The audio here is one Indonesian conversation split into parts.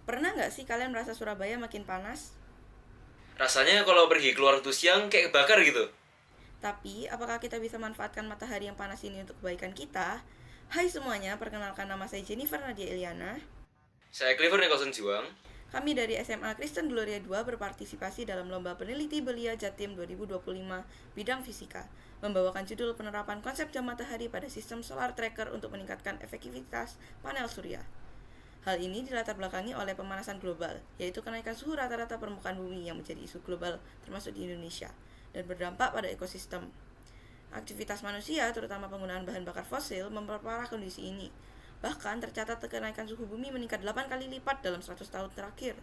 Pernah nggak sih kalian merasa Surabaya makin panas? Rasanya kalau pergi keluar tuh siang kayak kebakar gitu. Tapi, apakah kita bisa manfaatkan matahari yang panas ini untuk kebaikan kita? Hai semuanya, perkenalkan nama saya Jennifer Nadia Eliana. Saya Clifford Nicholson Juang. Kami dari SMA Kristen Gloria 2 berpartisipasi dalam Lomba Peneliti Belia Jatim 2025 bidang fisika, membawakan judul penerapan konsep jam matahari pada sistem solar tracker untuk meningkatkan efektivitas panel surya. Hal ini dilatar belakangi oleh pemanasan global, yaitu kenaikan suhu rata-rata permukaan bumi yang menjadi isu global termasuk di Indonesia, dan berdampak pada ekosistem. Aktivitas manusia, terutama penggunaan bahan bakar fosil, memperparah kondisi ini. Bahkan tercatat kenaikan suhu bumi meningkat 8 kali lipat dalam 100 tahun terakhir,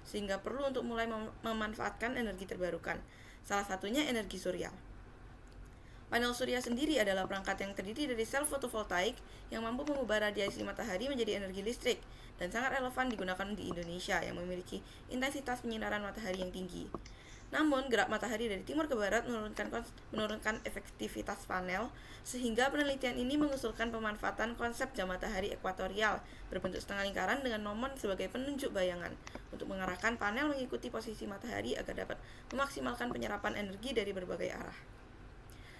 sehingga perlu untuk mulai memanfaatkan energi terbarukan, salah satunya energi surya. Panel surya sendiri adalah perangkat yang terdiri dari sel fotovoltaik yang mampu mengubah radiasi matahari menjadi energi listrik dan sangat relevan digunakan di Indonesia yang memiliki intensitas penyinaran matahari yang tinggi. Namun, gerak matahari dari timur ke barat menurunkan efektivitas panel, sehingga penelitian ini mengusulkan pemanfaatan konsep jam matahari ekuatorial berbentuk setengah lingkaran dengan nomon sebagai penunjuk bayangan untuk mengarahkan panel mengikuti posisi matahari agar dapat memaksimalkan penyerapan energi dari berbagai arah.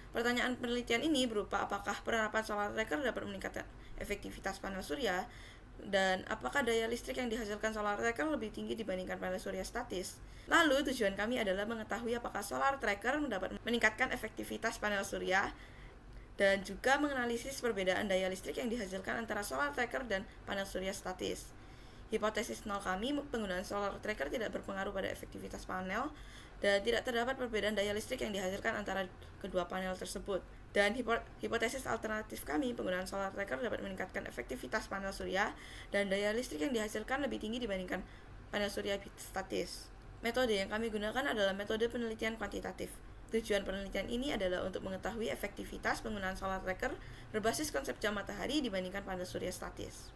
Pertanyaan penelitian ini berupa apakah penerapan solar tracker dapat meningkatkan efektivitas panel surya dan apakah daya listrik yang dihasilkan solar tracker lebih tinggi dibandingkan panel surya statis. Lalu tujuan kami adalah mengetahui apakah solar tracker dapat meningkatkan efektivitas panel surya dan juga menganalisis perbedaan daya listrik yang dihasilkan antara solar tracker dan panel surya statis. Hipotesis nol kami, penggunaan solar tracker tidak berpengaruh pada efektivitas panel dan tidak terdapat perbedaan daya listrik yang dihasilkan antara kedua panel tersebut. Dan hipotesis alternatif kami, penggunaan solar tracker dapat meningkatkan efektivitas panel surya dan daya listrik yang dihasilkan lebih tinggi dibandingkan panel surya statis. Metode yang kami gunakan adalah metode penelitian kuantitatif. Tujuan penelitian ini adalah untuk mengetahui efektivitas penggunaan solar tracker berbasis konsep jam matahari dibandingkan panel surya statis.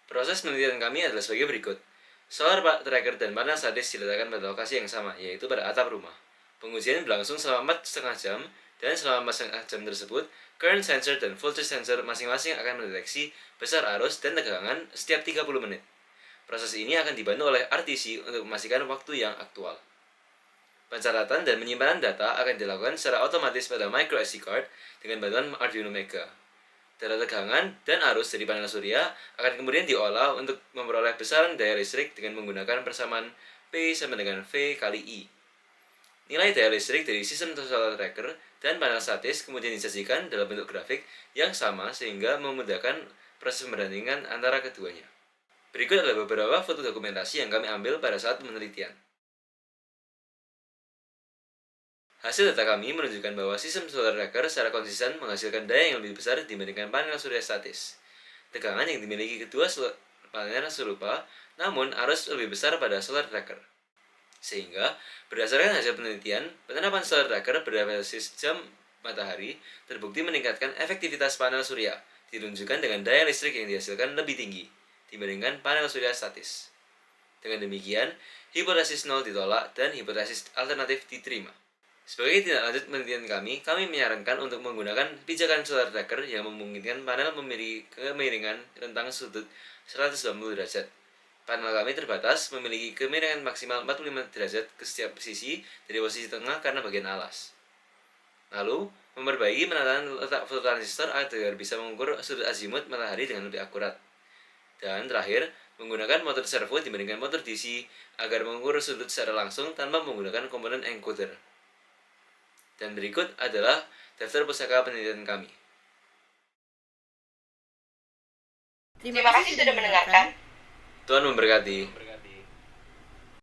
Proses penelitian kami adalah sebagai berikut. Solar tracker dan panel statis diletakkan pada lokasi yang sama, yaitu pada atap rumah. Pengujian berlangsung selama 4,5 jam, dan selama 4,5 jam tersebut, current sensor dan voltage sensor masing-masing akan mendeteksi besar arus dan tegangan setiap 30 menit. Proses ini akan dibantu oleh RTC untuk memastikan waktu yang aktual. Pencatatan dan penyimpanan data akan dilakukan secara otomatis pada micro SD card dengan bantuan Arduino Mega. Data tegangan dan arus dari panel surya akan kemudian diolah untuk memperoleh besaran daya listrik dengan menggunakan persamaan P sama dengan V kali I. Nilai daya listrik dari sistem solar tracker dan panel statis kemudian disajikan dalam bentuk grafik yang sama sehingga memudahkan proses perbandingan antara keduanya. Berikut adalah beberapa foto dokumentasi yang kami ambil pada saat penelitian. Hasil data kami menunjukkan bahwa sistem solar tracker secara konsisten menghasilkan daya yang lebih besar dibandingkan panel surya statis. Tegangan yang dimiliki kedua panel serupa, namun arus lebih besar pada solar tracker. Sehingga, berdasarkan hasil penelitian, penerapan solar tracker berbasis jam matahari terbukti meningkatkan efektivitas panel surya, ditunjukkan dengan daya listrik yang dihasilkan lebih tinggi dibandingkan panel surya statis. Dengan demikian, hipotesis nol ditolak dan hipotesis alternatif diterima. Sebagai tindak lanjut penelitian kami menyarankan untuk menggunakan pijakan solar tracker yang memungkinkan panel memiliki kemiringan rentang sudut 180 derajat. Panel kami terbatas memiliki kemiringan maksimal 45 derajat ke setiap sisi dari posisi tengah karena bagian alas. Lalu, memperbaiki penataan letak fototransistor agar bisa mengukur sudut azimut matahari dengan lebih akurat. Dan terakhir, menggunakan motor servo dibandingkan motor DC agar mengukur sudut secara langsung tanpa menggunakan komponen encoder. Dan berikut adalah daftar pustaka penelitian kami. Terima kasih sudah mendengarkan. Tuhan memberkati.